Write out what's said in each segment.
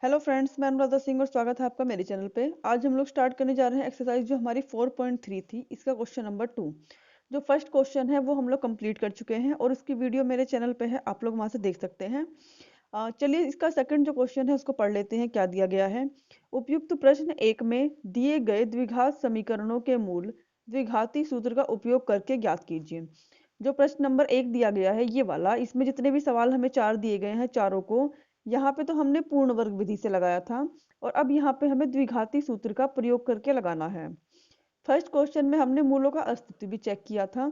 Hello friends, मैं अनुराधा सिंह और स्वागत है आपका मेरे चैनल पे। आज हम लोग स्टार्ट करने जा रहे हैं एक्सरसाइज जो हमारी 4.3 थी, इसका क्वेश्चन नंबर 2। जो फर्स्ट क्वेश्चन है वो हम लोग कंप्लीट कर चुके हैं और उसकी वीडियो मेरे चैनल पे है, आप लोग वहां से देख सकते हैं। चलिए इसका सेकंड जो क्वेश्चन है उसको पढ़ लेते हैं, क्या दिया गया है। उपयुक्त प्रश्न एक में दिए गए द्विघात समीकरणों के मूल द्विघाती सूत्र का उपयोग करके ज्ञात कीजिए। जो प्रश्न नंबर 1 दिया गया है ये वाला, इसमें जितने भी सवाल हमें 4 दिए गए हैं, चारों को यहाँ पे तो हमने पूर्ण वर्ग विधि से लगाया था और अब यहाँ पे हमें द्विघाती सूत्र का प्रयोग करके लगाना है। फर्स्ट क्वेश्चन में हमने मूलों का अस्तित्व भी चेक किया था,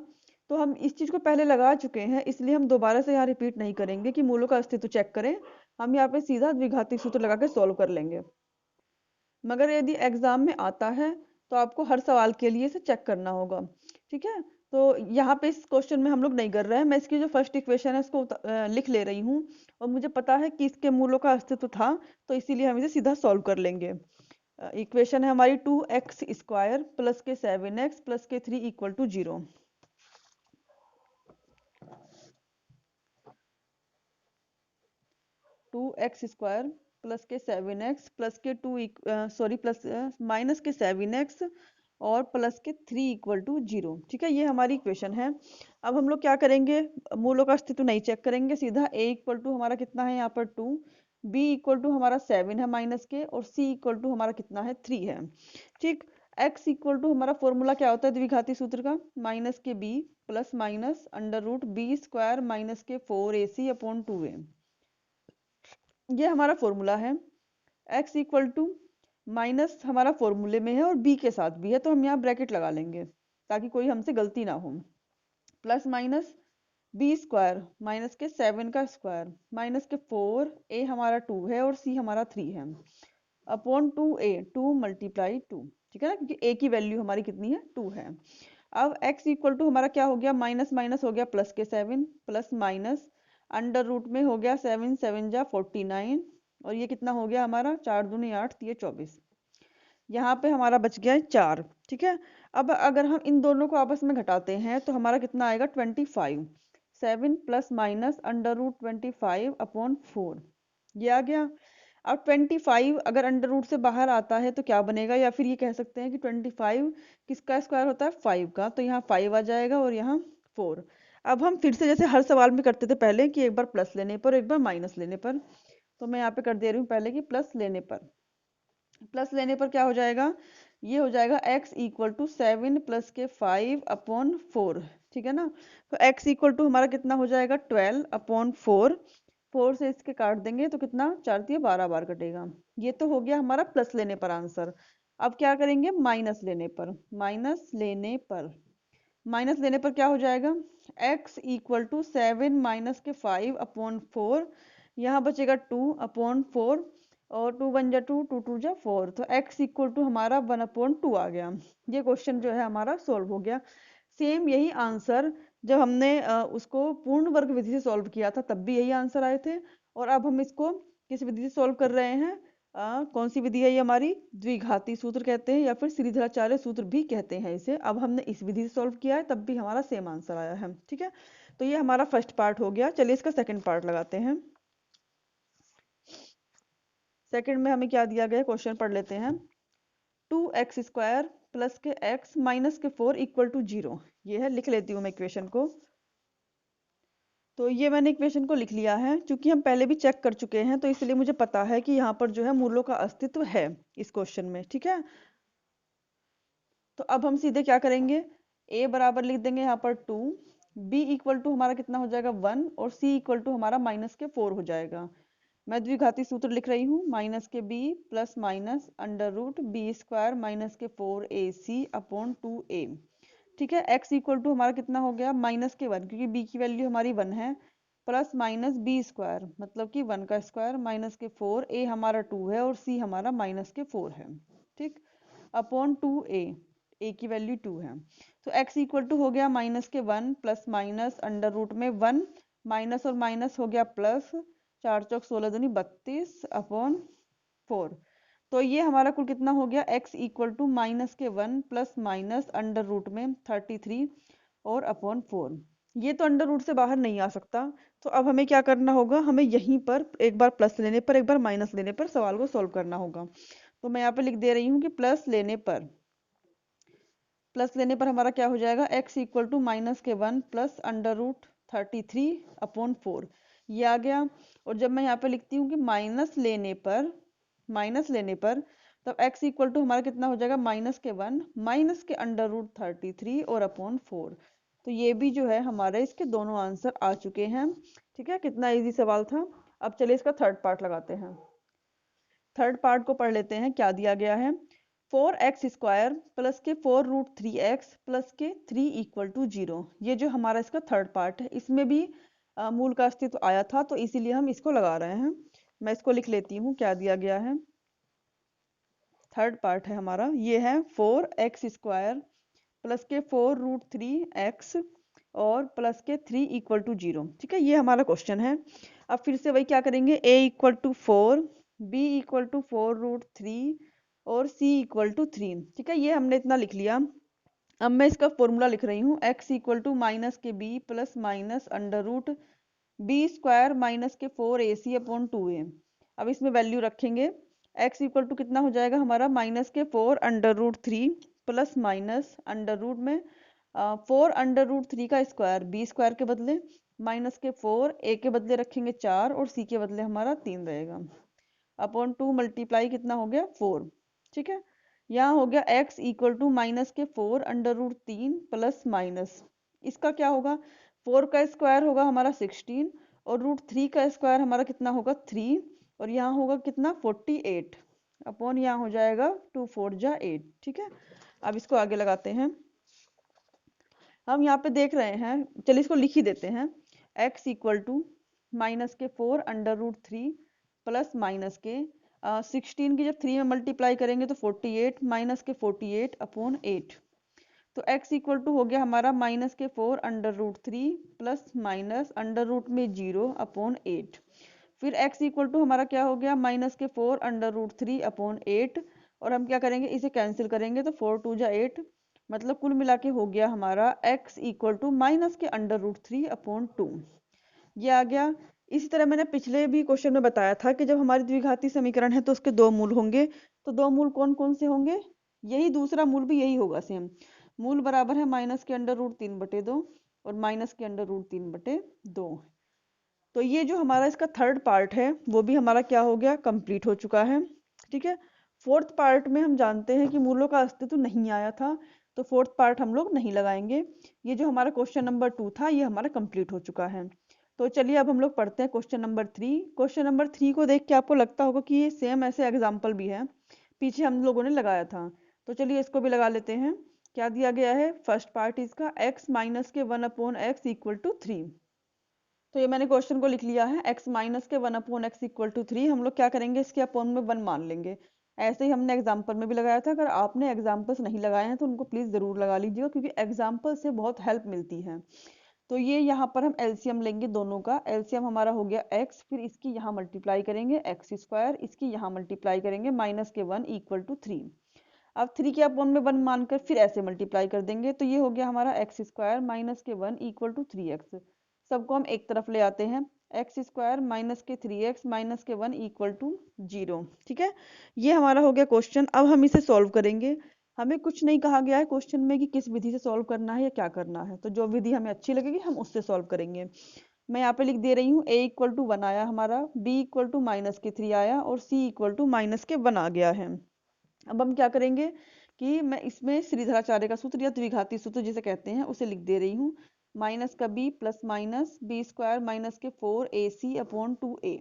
तो हम इस चीज को पहले लगा चुके हैं, इसलिए हम दोबारा से यहाँ रिपीट नहीं करेंगे कि मूलों का अस्तित्व चेक करें। हम यहाँ पे सीधा द्विघाती सूत्र लगा के सॉल्व कर लेंगे। मगर यदि एग्जाम में आता है तो आपको हर सवाल के लिए इसे चेक करना होगा, ठीक है। तो यहाँ पे इस क्वेश्चन में हम लोग नहीं कर रहे हैं, मैं इसकी जो फर्स्ट इक्वेशन है उसको लिख ले रही हूँ और मुझे पता है कि इसके मूलों का अस्तित्व था, तो इसीलिए हम इसे सीधा सॉल्व कर लेंगे। इक्वेशन है हमारी 2x² प्लस के 7x प्लस के 3 इक्वल टू 0। 2x² प्लस के 7x प्लस के 2 प्लस माइनस के 7x और प्लस के 3 इक्वल टू 0, ठीक है। ये हमारी इक्वेशन है। अब हम लोग क्या करेंगे, मूलों का अस्तित्व नहीं चेक करेंगे, सीधा a इक्वल टू हमारा कितना है यहाँ पर 2, b इक्वल टू हमारा 7 है माइनस के, और c इक्वल टू हमारा कितना है 3 है, ठीक। x इक्वल टू हमारा फॉर्मूला क्या होता है द्विघाती सूत्र का, माइनस के b plus minus under root b² minus के 4ac अपॉन 2a। ये हमारा फॉर्मूला है। x इक्वल टू माइनस हमारा फॉर्मूले में है और b के साथ भी है, तो हम यहाँ ब्रैकेट लगा लेंगे ताकि कोई हमसे गलती ना हो। प्लस माइनस b² माइनस के 7 का स्क्वायर माइनस के 4, a हमारा 2 है और c हमारा 3 है, अपॉन 2a, 2 मल्टीप्लाई 2, ठीक है ना, क्योंकि a की वैल्यू हमारी कितनी है 2 है। अब x इक्वल टू हमारा क्या हो गया, माइनस माइनस हो गया प्लस के 7 प्लस माइनस अंडर रूट में हो गया 7 7 जा 49, और ये कितना हो गया हमारा 4 दूनी 8 3 24। यहाँ पे हमारा बच गया है 4, ठीक है। अब अगर हम इन दोनों को आपस में घटाते हैं तो हमारा कितना आएगा 25, 7 plus minus under root 25 upon 4, ये आ गया। अब 25 अगर अंडर रूट से बाहर आता है तो क्या बनेगा, या फिर ये कह सकते हैं कि 25 किसका स्क्वायर होता है 5 का, तो यहाँ 5 आ जाएगा और यहाँ 4। अब हम फिर से जैसे हर सवाल में करते थे पहले कि एक बार प्लस लेने पर एक बार माइनस लेने पर, तो मैं यहाँ पे कर दे रही हूँ पहले कि प्लस लेने पर। प्लस लेने पर क्या हो जाएगा, ये हो जाएगा x इक्वल टू 7 प्लस के 5 अपॉन 4, ठीक है ना। तो x इक्वल टू हमारा कितना हो जाएगा 12 अपॉन 4, 4 से इसके काट देंगे तो कितना 4 दिए 12 बार कटेगा। ये तो हो गया हमारा प्लस लेने पर आंसर। अब क्या करेंगे माइनस लेने पर, माइनस लेने पर, माइनस लेने पर क्या हो जाएगा x इक्वल टू 7 माइनस के 5 अपॉन 4, यहाँ बचेगा 2 अपॉन 4, और 2 1 जा 2, 2 2 जा 4, तो x इक्वल टू हमारा 1 अपॉन 2 आ गया। ये क्वेश्चन जो है हमारा सोल्व हो गया। सेम यही आंसर जब हमने उसको पूर्ण वर्ग विधि से सॉल्व किया था तब भी यही आंसर आए थे, और अब हम इसको किस विधि से सॉल्व कर रहे हैं, कौन सी विधि है ये हमारी, द्विघाती सूत्र कहते हैं या फिर श्रीधराचार्य सूत्र भी कहते हैं इसे। अब हमने इस विधि से सॉल्व किया है तब भी हमारा सेम आंसर आया है, ठीक है। तो ये हमारा फर्स्ट पार्ट हो गया। चलिए इसका सेकंड पार्ट लगाते हैं। सेकंड में हमें क्या दिया गया क्वेश्चन पढ़ लेते हैं। 2x² प्लस के x माइनस के 4 इक्वल टू 0, ये है, लिख लेती हूँ मैं इक्वेशन को। तो ये मैंने इक्वेशन को लिख लिया है, क्योंकि हम पहले भी चेक कर चुके हैं तो इसलिए मुझे पता है कि यहाँ पर जो है मूलों का अस्तित्व है इस क्वेश्चन में, ठीक है। तो अब हम सीधे क्या करेंगे, a बराबर लिख देंगे यहाँ पर 2, b इक्वल टू हमारा कितना हो जाएगा 1, और c इक्वल टू हमारा माइनस के 4 हो जाएगा। मैं द्विघाती सूत्र लिख रही हूँ, माइनस के b plus minus under root b² minus के 4ac अपॉन 2a, ठीक है। x इक्वल टू हमारा कितना हो गया माइनस के 1, क्योंकि b की वैल्यू हमारी 1 है, प्लस माइनस b² मतलब कि 1 का स्क्वायर माइनस के 4, a हमारा 2 है और c हमारा माइनस के 4 है, ठीक, अपॉन 2a, a की वैल्यू 2 है। तो x इक्वल टू हो गया माइनस के 1 प्लस माइनस अंडर रूट में 1, माइनस और माइनस हो गया प्लस, 4 चौक 16 दूनी 32 अपॉन 4। तो ये हमारा कुल कितना हो गया, x इक्वल टू माइनस के 1 प्लस माइनस अंडर रूट में 33 और अपॉन 4। ये तो अंडर रूट से बाहर नहीं आ सकता। तो अब हमें क्या करना होगा, हमें यहीं पर एक बार प्लस लेने पर एक बार माइनस लेने पर सवाल को सॉल्व करना होगा। तो मैं यहाँ पे लिख दे रही हूँ कि प्लस लेने पर हमारा क्या हो जाएगा, x equal to -(-1) plus under root 33/4 ये आ गया। और जब मैं यहाँ पे लिखती हूँ कि माइनस लेने पर तब x इक्वल टू हमारा कितना हो जाएगा, -(-1) माइनस के अंडर रूट 33 और अपॉन 4। तो ये भी जो है हमारे इसके दोनों आंसर आ चुके हैं। ठीक है, कितना इजी सवाल था। अब चलिए इसका थर्ड पार्ट लगाते हैं। थर्ड पार्ट को पढ़ लेते हैं, क्या दिया गया है। 4x² प्लस के 4√3x प्लस के 3 इक्वल टू 0। ये जो हमारा इसका थर्ड पार्ट है, इसमें भी मूल का अस्तित्व आया था, तो इसीलिए हम इसको लगा रहे हैं। मैं इसको लिख लेती हूँ, क्या दिया गया है। थर्ड पार्ट है हमारा, ये है 4x² प्लस के 4√3x और प्लस के 3 इक्वल टू 0। ठीक है, ये हमारा क्वेश्चन है। अब फिर से वही क्या करेंगे, a equal to 4, b equal to 4√3 और c इक्वल टू 3। ठीक है, ये हमने इतना लिख लिया। अब मैं इसका फॉर्मूला लिख रही हूँ, x इक्वल टू माइनस के b plus minus under root b² minus के 4ac अपॉन 2a। अब इसमें वैल्यू रखेंगे, x इक्वल टू कितना हो जाएगा हमारा, -(4)√3 प्लस माइनस अंडर रूट में 4√3 का स्क्वायर b² के बदले माइनस के 4 a के बदले रखेंगे 4 और c के बदले हमारा 3 रहेगा अपॉन 2 मल्टीप्लाई कितना हो गया 4। ठीक है, यहाँ हो गया x इक्वल टू माइनस के 4√3 प्लस माइनस इसका क्या होगा, 4 का स्क्वायर होगा हमारा 16 और √3 का स्क्वायर हमारा कितना होगा 3 और यहाँ होगा कितना 48 अपॉन यहाँ हो जाएगा 2 4 जा 8। ठीक है, अब इसको आगे लगाते हैं। हम यहाँ पे देख रहे हैं, चलिए इसको लिख ही देते हैं। x इक्वल टू माइनस के 4√3 प्लस माइनस के 16 की जब 3 में मल्टीप्लाई करेंगे तो 48 माइनस के 48 अपॉन 8। तो x इक्वल टू हो गया हमारा माइनस के 4√3 प्लस माइनस अंडर रूट में 0 अपॉन 8। फिर x इक्वल टू हमारा क्या हो गया, माइनस के 4√3 अपॉन 8 और हम क्या करेंगे, इसे कैंसिल करेंगे तो 4 2 जा 8, मतलब कुल मिला के हो गया हमारा x इक्वल टू माइनस के अंडर रूट 3 अपॉन 2। ये आ गया। इसी तरह मैंने पिछले भी क्वेश्चन में बताया था कि जब हमारी द्विघाती समीकरण है तो उसके दो मूल होंगे। तो दो मूल कौन कौन से होंगे, यही दूसरा मूल भी यही होगा सेम। मूल बराबर है माइनस के अंडर रूट 3/2 और माइनस के अंडर रूट 3/2। तो ये जो हमारा इसका थर्ड पार्ट है वो भी हमारा क्या हो गया, कंप्लीट हो चुका है। ठीक है, फोर्थ पार्ट में हम जानते हैं कि मूलों का अस्तित्व नहीं आया था, तो फोर्थ पार्ट हम लोग नहीं लगाएंगे। ये जो हमारा क्वेश्चन नंबर 2 था ये हमारा कंप्लीट हो चुका है। तो चलिए अब हम लोग पढ़ते हैं क्वेश्चन नंबर 3। क्वेश्चन नंबर 3 को देख के आपको लगता होगा कि ये सेम ऐसे एग्जाम्पल भी है, पीछे हम लोगों ने लगाया था। तो चलिए इसको भी लगा लेते हैं। क्या दिया गया है, फर्स्ट पार्ट इसका x माइनस के 1/x इक्वल टू 3। तो ये मैंने क्वेश्चन को लिख लिया है, x माइनस के 1/x इक्वल टू 3। हम लोग क्या करेंगे, इसके अपॉन में 1 मान लेंगे। ऐसे ही हमने एग्जाम्पल में भी लगाया था। अगर आपने एग्जाम्पल्स नहीं लगाए हैं तो उनको प्लीज जरूर लगा लीजिएगा, क्योंकि एग्जाम्पल से बहुत हेल्प मिलती है। तो ये यहाँ पर हम एलसीएम लेंगे दोनों का। एलसीएम हमारा हो गया x, फिर इसकी यहाँ मल्टीप्लाई करेंगे x², इसकी यहाँ मल्टीप्लाई करेंगे माइनस के 1 इक्वल टू 3। अब 3 के अपॉन में 1 मानकर फिर ऐसे मल्टीप्लाई कर देंगे, तो ये हो गया हमारा x² माइनस के 1 इक्वल टू 3x। सबको हम एक तरफ ले आते हैं, x² माइनस के 3x माइनस के 1 इक्वल टू 0। ठीक है, ये हमारा हो गया क्वेश्चन। अब हम इसे सॉल्व करेंगे। हमें कुछ नहीं कहा गया है क्वेश्चन में कि किस विधि से सॉल्व करना है या क्या करना है, तो जो विधि हमें अच्छी लगेगी हम उससे सॉल्व करेंगे। मैं यहाँ पे लिख दे रही हूँ, a इक्वल टू 1 आया हमारा, b इक्वल टू माइनस के 3 आया और c इक्वल टू माइनस के 1 आ गया है। अब हम क्या करेंगे कि मैं इसमें श्रीधराचार्य का सूत्र या द्विघाती सूत्र जिसे कहते हैं उसे लिख दे रही हूँ। माइनस का b plus minus b² minus के 4ac अपॉन 2a।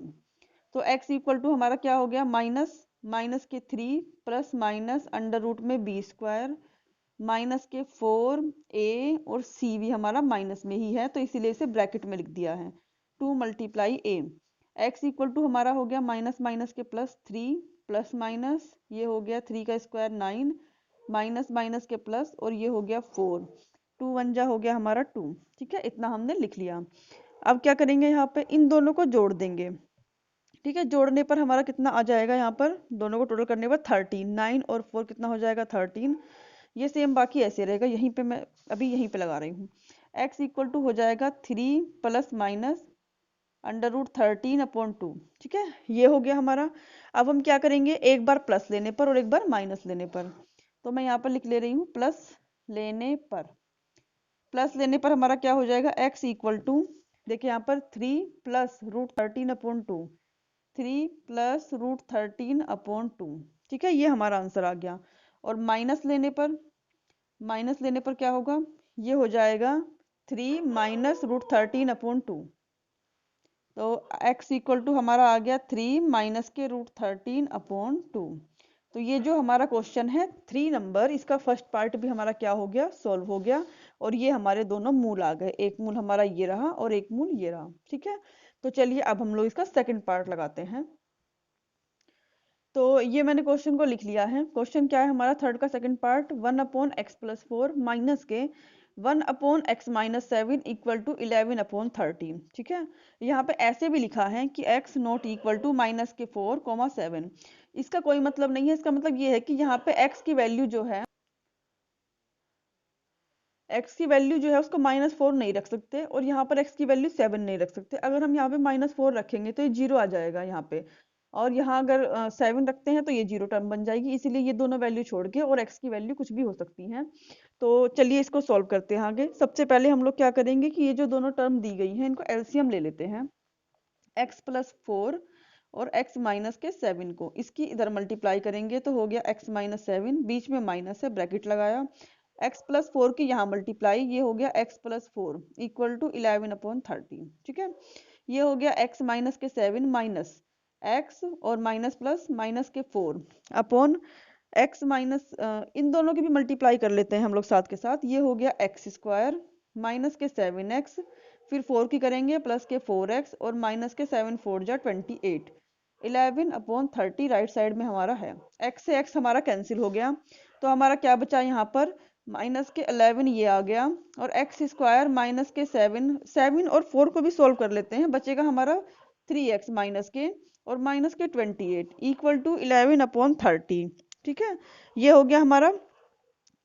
तो x इक्वल टू हमारा क्या हो गया, माइनस के 3 प्लस माइनस अंडर रूट में b² माइनस के 4a और c भी हमारा माइनस में ही है, तो इसीलिए इसे ब्रैकेट में लिख दिया है 2 multiply a। x equal to हमारा हो गया माइनस माइनस के प्लस 3 प्लस माइनस ये हो गया 3 का स्क्वायर 9 माइनस माइनस के प्लस और ये हो गया 4, 2 1 जा हो गया हमारा 2। ठीक है, इतना हमने लिख लिया। अब क्या करेंगे, यहाँ पे इन दोनों को जोड़ देंगे। ठीक है, जोड़ने पर हमारा कितना आ जाएगा, यहाँ पर दोनों को टोटल करने पर 13, 9 और 4 कितना हो जाएगा 13। ये सेम बाकी ऐसे रहेगा, यहीं पे मैं अभी यहीं पे लगा रही हूँ। x इक्वल टू हो जाएगा 3 प्लस माइनस √13/2। ठीक है, ये हो गया हमारा। अब हम क्या करेंगे, एक बार प्लस लेने पर और एक बार माइनस लेने पर। तो मैं यहाँ पर लिख ले रही हूँ प्लस लेने पर। प्लस लेने पर हमारा क्या हो जाएगा, x इक्वल टू, देखिए यहाँ पर 3 प्लस √13/2, 3 प्लस √13/2। ठीक है, ये हमारा आंसर आ गया। और माइनस लेने पर क्या होगा, ये हो जाएगा 3 माइनस √13/2। तो x इक्वल टू हमारा आ गया 3 माइनस के √13/2। तो ये जो हमारा क्वेश्चन है 3 नंबर, इसका फर्स्ट पार्ट भी हमारा क्या हो गया, सॉल्व हो गया। और ये हमारे दोनों मूल आ गए, एक मूल हमारा ये रहा और एक मूल ये रहा। ठीक है, तो चलिए अब हम लोग इसका सेकंड पार्ट लगाते हैं। तो ये मैंने क्वेश्चन को लिख लिया है। क्वेश्चन क्या है हमारा, थर्ड का सेकंड पार्ट, 1/x+4 माइनस के 1/x-7 इक्वल टू 11/13। ठीक है, यहाँ पे ऐसे भी लिखा है कि x नॉट इक्वल टू -4, 7। इसका कोई मतलब नहीं है। इसका मतलब ये है कि यहाँ पे x की वैल्यू जो है, उसको -4 नहीं रख सकते, और यहाँ पर x की वैल्यू 7 नहीं रख सकते। अगर हम यहाँ पे -4 रखेंगे तो ये 0 आ जाएगा यहाँ पे, और यहाँ अगर 7 रखते हैं तो ये 0 टर्म बन जाएगी। इसीलिए ये दोनों वैल्यू छोड़ के, और x की वैल्यू कुछ भी हो सकती है। तो चलिए इसको सॉल्व करते हैं आगे। सबसे पहले हम लोग क्या करेंगे कि ये जो दोनों टर्म दी गई हैं इनको एलसीएम ले लेते हैं। x+4 और x माइनस के 7 को इसकी इधर मल्टीप्लाई करेंगे तो हो गया x माइनस 7, बीच में माइनस है, ब्रैकेट लगाया, x+4 की यहाँ मल्टीप्लाई, ये हो गया x+4 इक्वल टू 11/13। ठीक है, ये हो गया x माइनस के 7 माइनस x और माइनस प्लस माइनस के 4 अपॉन x माइनस, इन दोनों की भी मल्टीप्लाई कर लेते हैं हम लोग साथ के साथ। ये हो गया x² माइनस के 7x, फिर 4 की करेंगे प्लस के 4x और माइनस के 7 4 जा 28, 11/30 राइट साइड में हमारा है। x से x हमारा कैंसिल हो गया, तो हमारा क्या बचा यहाँ पर, माइनस के 11 ये आ गया, और x² माइनस के 7 और 4 को भी सोल्व कर लेते हैं, बचेगा हमारा 3x माइनस के और माइनस के 28 इक्वल टू 11/30। ठीक है, ये हो गया हमारा।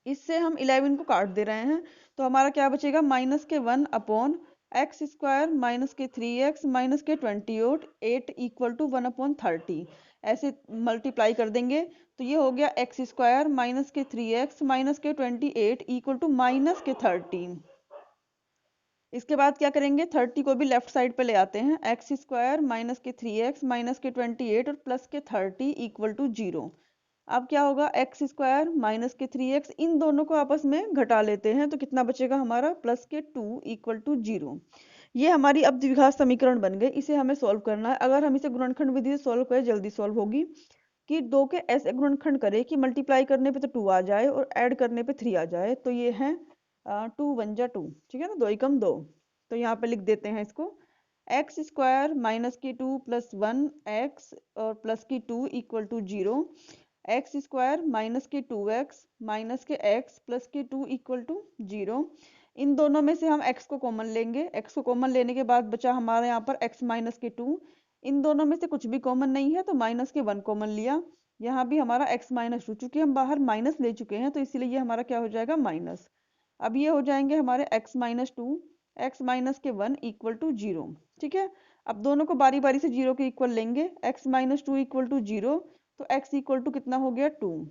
इससे हम 11 को काट दे रहे हैं, तो हमारा क्या बचेगा, -1/x² माइनस के 3x माइनस के 28 इक्वल टू 1/30। ऐसे मल्टीप्लाई कर देंगे तो ये हो गया x² माइनस के 3x माइनस के 28 इक्वल टू माइनस के 30। इसके बाद क्या करेंगे, 30 को भी लेफ्ट साइड पे ले आते हैं, x² माइनस के 3x माइनस के 28 और प्लस के 30 इक्वल टू 0। अब क्या होगा, x² माइनस के 3x, इन दोनों को आपस में घटा लेते हैं तो कितना बचेगा हमारा, प्लस के 2 इक्वल टू 0। ये हमारी अब द्विघात समीकरण बन गई। इसे हमें सॉल्व करना है। अगर हम इसे गुणनखंड विधि से सॉल्व करें, जल्दी सॉल्व होगी, कि 2 के ऐसे गुणनखंड करें कि मल्टीप्लाई करने पे तो 2 आ जाए और ऐड करने पे 3 आ जाए। तो ये है 2 1 जा 2, ठीक है ना, 2 एकम 2। तो यहाँ पे लिख देते हैं इसको, x² माइनस की 2 प्लस 1x और प्लस की 2 इक्वल टू 0, x² माइनस की 2x माइनस के x प्लस की 2 इक्वल टू 0। इन दोनों में से हम x को कॉमन लेंगे। x को कॉमन लेने के बाद बचा हमारे यहाँ पर x माइनस के 2। इन दोनों में से कुछ भी कॉमन नहीं है तो माइनस के 1 कॉमन लिया। यहाँ भी हमारा x माइनस 2, चूंकि हम बाहर माइनस ले चुके हैं तो इसीलिए ये हमारा क्या हो जाएगा, माइनस। अब ये हो जाएंगे हमारे x माइनस 2, x माइनस के 1 इक्वल टू 0। ठीक है, अब दोनों को बारी बारी से 0 के इक्वल लेंगे। x माइनस 2 इक्वल टू 0, तो x इक्वल टू कितना हो गया, 2,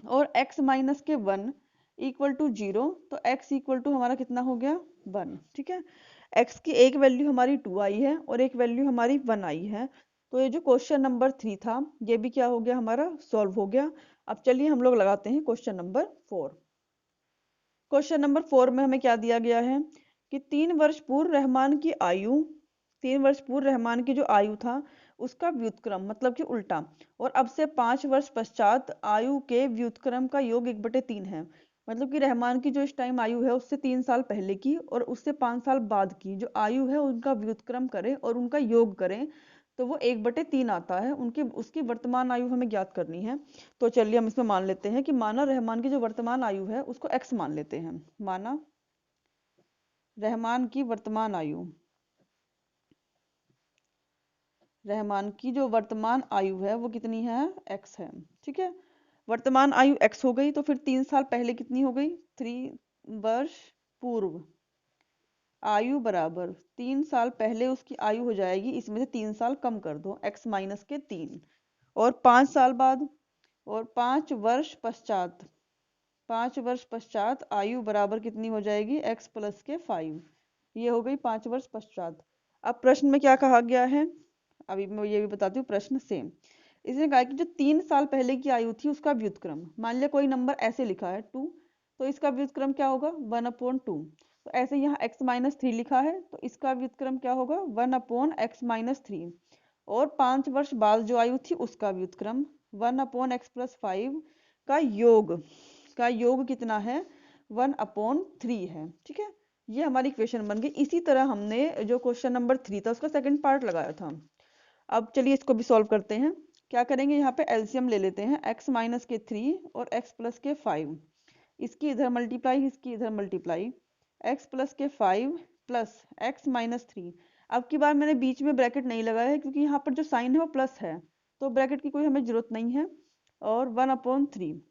और x माइनस के 1 इक्वल टू 0, तो x इक्वल टू हमारा कितना हो गया, 1। ठीक है, x की एक वैल्यू हमारी 2 आई है और एक वैल्यू हमारी 1 आई है। तो ये जो क्वेश्चन नंबर 3 था ये भी क्या हो गया, हमारा सॉल्व हो गया। अब चलिए हम लोग लगाते हैं क्वेश्चन नंबर 4। क्वेश्चन नंबर 4 में हमें क्या दिया गया है कि 3 वर्ष पूर्व रहमान की आयु, 3 वर्ष पूर्व रहमान की जो आयु था उसका व्युत्क्रम, मतलब कि उल्टा, और अब से 5 वर्ष पश्चात आयु के व्युत्क्रम का योग 1/3 है। मतलब कि रहमान की जो इस टाइम आयु है उससे 3 साल पहले की और उससे 5 साल बाद की जो आयु है उनका व्युत्क्रम करें और उनका योग करें तो वो 1/3 आता है। उनकी उसकी वर्तमान आयु हमें ज्ञात करनी है। तो चलिए हम इसमें मान लेते हैं कि माना रहमान की जो वर्तमान आयु है उसको x मान लेते हैं। माना रहमान की वर्तमान आयु, रहमान की जो वर्तमान आयु है वो कितनी है, x है। ठीक है, वर्तमान आयु x हो गई, तो फिर 3 साल पहले कितनी हो गई, 3 वर्ष पूर्व, आयु बराबर 3 साल पहले उसकी आयु हो जाएगी, इसमें से 3 साल कम कर दो, x माइनस के 3, और 5 साल बाद और 5 वर्ष पश्चात, 5 वर्ष पश्चात आयु बराबर कितनी हो जाएगी, x प्लस के 5। ये हो गई 5 वर्ष पश्चात। अब प्रश्न में क्या कहा गया है, अभी मैं ये भी बताती हूँ, प्रश्न सेम। इसने कहा कि जो 3 साल पहले की आयु थी उसका व्युत्क्रम, मान लिया कोई नंबर ऐसे लिखा है 2, तो इसका व्युत्क्रम क्या होगा 1/2। तो ऐसे यहाँ x माइनस 3 लिखा है, तो इसका व्युत्क्रम क्या होगा 1/x माइनस 3। और 5 वर्ष बाद जो आयु थी उसका व्युत्क्रम 1/x प्लस 5 का योग कितना है 1/3 है। ठीक है, ये हमारी इक्वेशन बन गई। इसी तरह हमने जो क्वेश्चन नंबर 3 था उसका सेकंड पार्ट लगाया था। अब चलिए इसको भी सॉल्व करते हैं। क्या करेंगे, यहाँ पे एलसीएम ले लेते हैं, x माइनस के 3 और x प्लस के 5, इसकी इधर मल्टीप्लाई, इसकी इधर मल्टीप्लाई, x प्लस के 5 प्लस x माइनस 3। अब की बार मैंने बीच में ब्रैकेट नहीं लगाया है क्योंकि यहाँ पर जो साइन है वो प्लस है, तो ब्रैकेट की कोई हमें जरूरत नहीं है। और 1/3,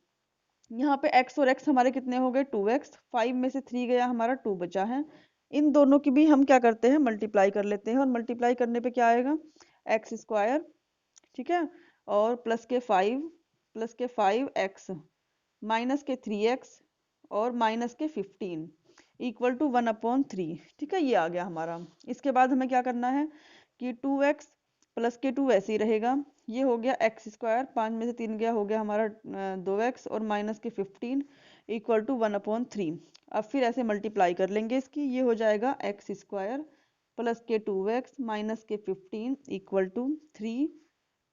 यहाँ पे x और x हमारे कितने हो गए 2x, 5 में से 3 गया, हमारा 2 बचा है। इन दोनों की भी हम क्या करते हैं मल्टीप्लाई कर लेते हैं, और मल्टीप्लाई करने पे क्या आएगा एक्स स्क्वायर, ठीक है, और प्लस के 5x माइनस के 3x और माइनस के 15 इक्वल टू 1/3। ठीक है, ये आ गया हमारा। इसके बाद हमें क्या करना है कि 2x प्लस के 2 ऐसे ही रहेगा, ये हो गया एक्स स्क्वायर, 5 में से 3 गया, हो गया हमारा 2x और माइनस के 15 इक्वल टू 1/3। अब फिर ऐसे मल्टीप्लाई कर लेंगे इसकी, ये हो जाएगा एक्स स्क्वायर प्लस के 2x माइनस के 15 इक्वल टू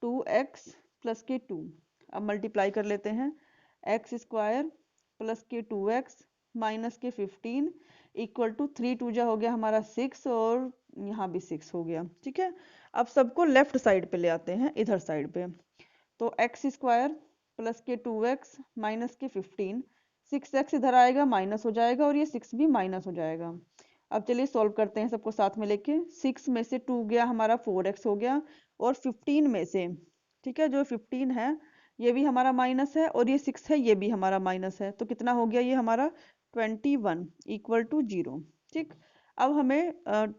2x प्लस के 2। अब मल्टीप्लाई कर लेते हैं, एक्स स्क्वायर प्लस के 2x माइनस के 15 इक्वल टू 3 2 जा हो गया हमारा 6, और यहाँ भी 6 हो गया। ठीक है, अब सबको लेफ्ट साइड पे ले आते हैं, इधर साइड पे। तो एक्स स्क्वायर प्लस के 2x माइनस के 15, 6x इधर आएगा माइनस हो जाएगा, और ये 6 भी माइनस हो जाएगा। अब चलिए सॉल्व करते हैं सबको साथ में लेके। 6 में से 2 गया हमारा 4x हो गया, और 15 में से, ठीक है, जो 15 है ये भी हमारा माइनस है, और ये 6 है ये भी हमारा माइनस है, तो कितना हो गया ये हमारा 21 इक्वल टू 0। ठीक, अब हमें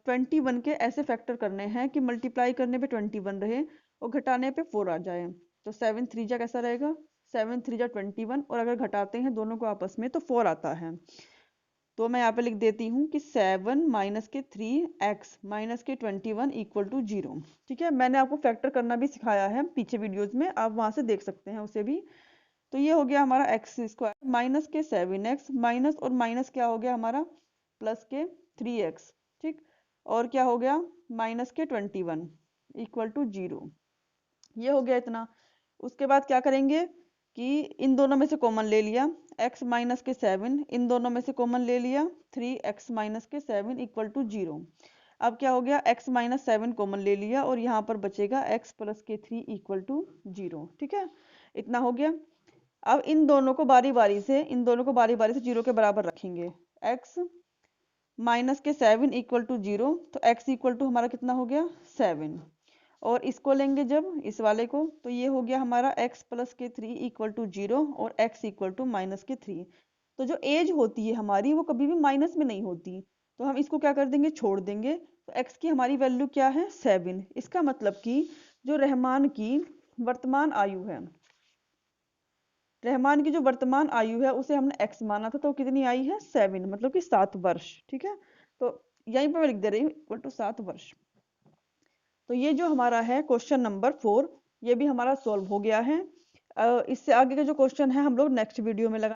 21 के ऐसे फैक्टर करने हैं कि मल्टीप्लाई करने पे 21 रहे और घटाने पे 4 आ जाए। तो 7 3 जा कैसा रहेगा, 7 3 जा 21, और अगर घटाते हैं दोनों को आपस में तो 4 आता है। तो मैं यहाँ पे लिख देती हूँ कि 7 माइनस के 3x माइनस के 21 इक्वल टू 0। ठीक है, मैंने आपको फैक्टर करना भी सिखाया है पीछे वीडियोज में, आप वहां से देख सकते हैं उसे भी। तो ये हो गया हमारा एक्स स्क्वायर माइनस के 7x माइनस, और माइनस क्या हो गया हमारा प्लस के 3x। ठीक, और क्या हो गया माइनस के 21 इक्वल टू 0। ये हो गया इतना। उसके बाद क्या करेंगे कि इन दोनों में से कॉमन ले लिया, x माइनस के 7 इन दोनों में से कॉमन ले लिया, 3x माइनस के 7 इक्वल टू 0। अब क्या हो गया x माइनस 7 कॉमन ले लिया, और यहाँ पर बचेगा x प्लस के 3 इक्वल टू 0। ठीक है, इतना हो गया। अब इन दोनों को बारी बारी से 0 के बराबर रखेंगे। x माइनस के 7 इक्वल टू 0, तो x इक्वल टू हमारा कितना हो गया 7, और इसको लेंगे जब इस वाले को, तो ये हो गया हमारा x प्लस के 3 इक्वल टू 0 और x इक्वल टू माइनस के 3। तो जो एज होती है हमारी वो कभी भी माइनस में नहीं होती, तो हम इसको क्या कर देंगे छोड़ देंगे। तो x की हमारी वैल्यू क्या है 7। इसका मतलब कि जो रहमान की वर्तमान आयु है, रहमान की जो वर्तमान आयु है उसे हमने x माना था, तो कितनी आई है 7, मतलब कि 7 वर्ष। ठीक है, तो यहीं पर मैं लिख दे रही हूँ इक्वल टू 7 वर्ष। तो ये जो हमारा है क्वेश्चन नंबर 4, ये भी हमारा सॉल्व हो गया है। इससे आगे का जो क्वेश्चन है हम लोग नेक्स्ट वीडियो में लगा